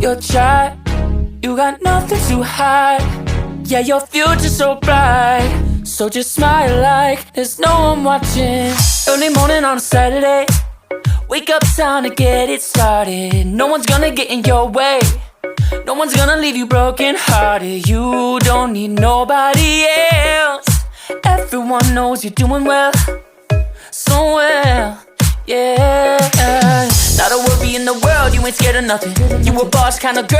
You're shy, you got nothing to hide. Yeah, your future's so bright, so just smile like there's no one watching. Early morning on a Saturday, wake up, time to get it started. No one's gonna get in your way, no one's gonna leave you broken hearted. You don't need nobody else, everyone knows you're doing well, so well, yeah. Not a worry in the world, you ain't scared of nothing. You a boss kind of girl.